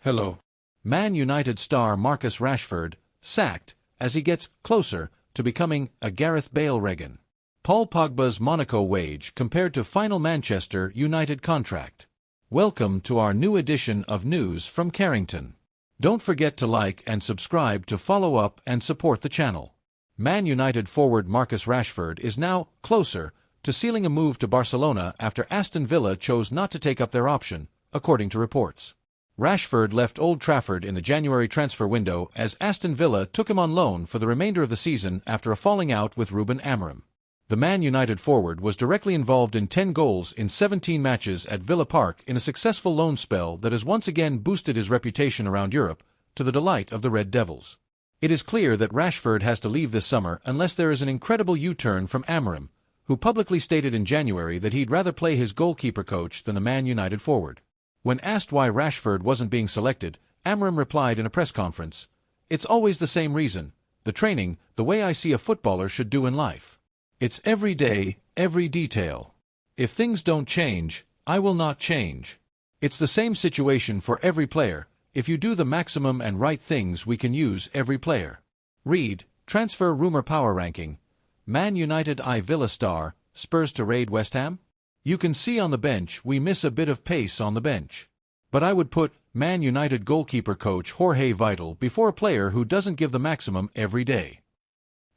Hello. Man United star Marcus Rashford, sacked, as he gets closer to becoming a Gareth Bale Regen. Paul Pogba's Monaco wage compared to final Manchester United contract. Welcome to our new edition of News from Carrington. Don't forget to like and subscribe to follow up and support the channel. Man United forward Marcus Rashford is now closer to sealing a move to Barcelona after Aston Villa chose not to take up their option, according to reports. Rashford left Old Trafford in the January transfer window as Aston Villa took him on loan for the remainder of the season after a falling out with Ruben Amorim. The Man United forward was directly involved in 10 goals in 17 matches at Villa Park in a successful loan spell that has once again boosted his reputation around Europe, to the delight of the Red Devils. It is clear that Rashford has to leave this summer unless there is an incredible U-turn from Amorim, who publicly stated in January that he'd rather play his goalkeeper coach than the Man United forward. When asked why Rashford wasn't being selected, Amorim replied in a press conference, "It's always the same reason, the training, the way I see a footballer should do in life. It's every day, every detail. If things don't change, I will not change. It's the same situation for every player. If you do the maximum and right things, we can use every player." Read, Transfer Rumor Power Ranking. Man United Villa star, Spurs to raid West Ham? You can see on the bench we miss a bit of pace on the bench. But I would put Man United goalkeeper coach Jorge Vital before a player who doesn't give the maximum every day.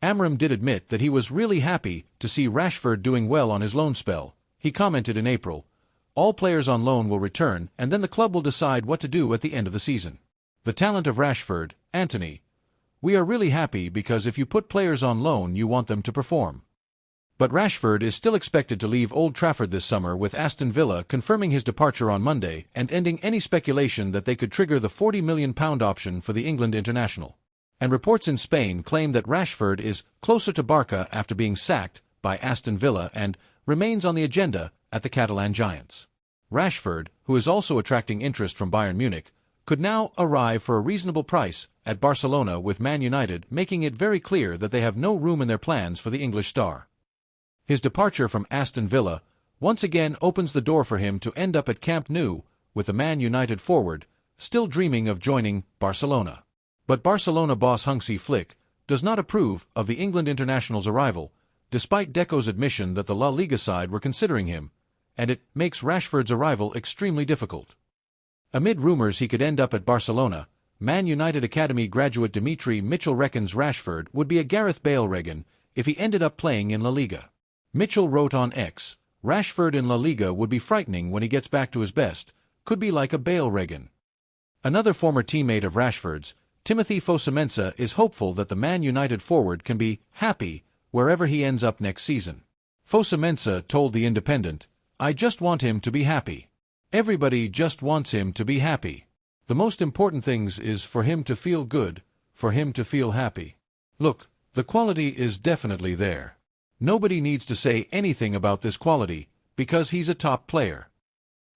Amorim did admit that he was really happy to see Rashford doing well on his loan spell. He commented in April, "All players on loan will return and then the club will decide what to do at the end of the season." The talent of Rashford, Anthony. "We are really happy because if you put players on loan you want them to perform." But Rashford is still expected to leave Old Trafford this summer, with Aston Villa confirming his departure on Monday and ending any speculation that they could trigger the £40 million option for the England international. And reports in Spain claim that Rashford is closer to Barca after being sacked by Aston Villa and remains on the agenda at the Catalan Giants. Rashford, who is also attracting interest from Bayern Munich, could now arrive for a reasonable price at Barcelona, with Man United making it very clear that they have no room in their plans for the English star. His departure from Aston Villa once again opens the door for him to end up at Camp Nou, with the Man United forward still dreaming of joining Barcelona. But Barcelona boss Hansi Flick does not approve of the England international's arrival, despite Deco's admission that the La Liga side were considering him, and it makes Rashford's arrival extremely difficult. Amid rumors he could end up at Barcelona, Man United Academy graduate Dimitri Mitchell reckons Rashford would be a Gareth Bale Regen if he ended up playing in La Liga. Mitchell wrote on X, "Rashford in La Liga would be frightening when he gets back to his best, could be like a Bale Regen." Another former teammate of Rashford's, Timothy Fosu-Mensah, is hopeful that the Man United forward can be happy wherever he ends up next season. Fosu-Mensah told The Independent, "I just want him to be happy. Everybody just wants him to be happy. The most important thing is for him to feel good, for him to feel happy. Look, the quality is definitely there. Nobody needs to say anything about this quality, because he's a top player."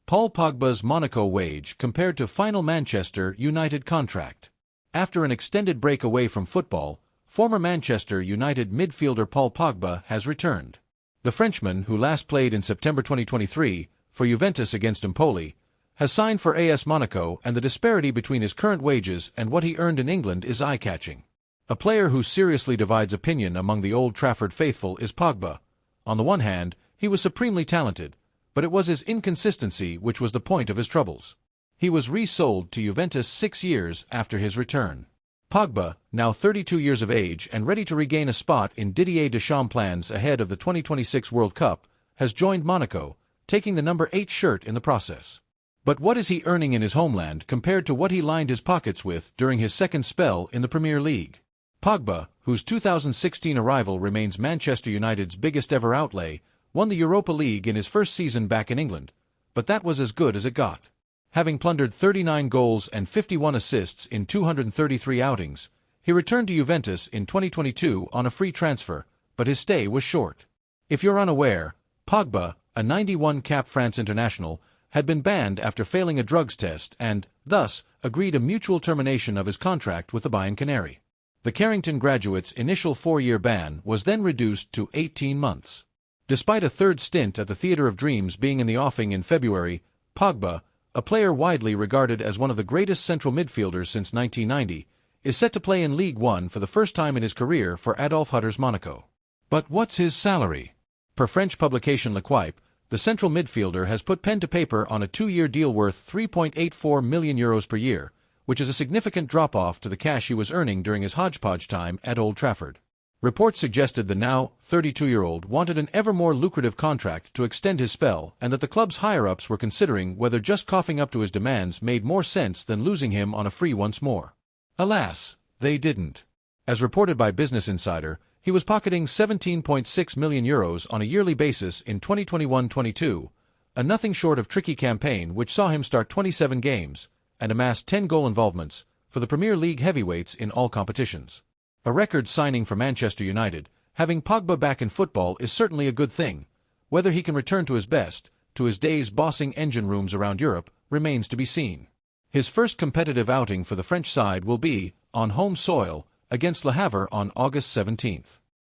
Paul Pogba's Monaco wage compared to final Manchester United contract. After an extended break away from football, former Manchester United midfielder Paul Pogba has returned. The Frenchman, who last played in September 2023 for Juventus against Empoli, has signed for AS Monaco, and the disparity between his current wages and what he earned in England is eye-catching. A player who seriously divides opinion among the Old Trafford faithful is Pogba. On the one hand, he was supremely talented, but it was his inconsistency which was the point of his troubles. He was re-sold to Juventus 6 years after his return. Pogba, now 32 years of age and ready to regain a spot in Didier Deschamps' plans ahead of the 2026 World Cup, has joined Monaco, taking the number 8 shirt in the process. But what is he earning in his homeland compared to what he lined his pockets with during his second spell in the Premier League? Pogba, whose 2016 arrival remains Manchester United's biggest ever outlay, won the Europa League in his first season back in England, but that was as good as it got. Having plundered 39 goals and 51 assists in 233 outings, he returned to Juventus in 2022 on a free transfer, but his stay was short. If you're unaware, Pogba, a 91-cap France international, had been banned after failing a drugs test and, thus, agreed a mutual termination of his contract with the Bayern Canary. The Carrington graduate's initial 4-year ban was then reduced to 18 months. Despite a third stint at the Theatre of Dreams being in the offing in February, Pogba, a player widely regarded as one of the greatest central midfielders since 1990, is set to play in League One for the first time in his career for Adolf Hutter's Monaco. But what's his salary? Per French publication L'Equipe, the central midfielder has put pen to paper on a 2-year deal worth €3.84 million per year, which is a significant drop-off to the cash he was earning during his hodgepodge time at Old Trafford. Reports suggested the now 32-year-old wanted an ever more lucrative contract to extend his spell, and that the club's higher-ups were considering whether just coughing up to his demands made more sense than losing him on a free once more. Alas, they didn't. As reported by Business Insider, he was pocketing €17.6 million on a yearly basis in 2021-22, a nothing short of tricky campaign which saw him start 27 games and amass 10 goal involvements for the Premier League heavyweights in all competitions. A record signing for Manchester United, having Pogba back in football is certainly a good thing. Whether he can return to his best, to his days bossing engine rooms around Europe, remains to be seen. His first competitive outing for the French side will be, on home soil, against Le Havre on August 17th.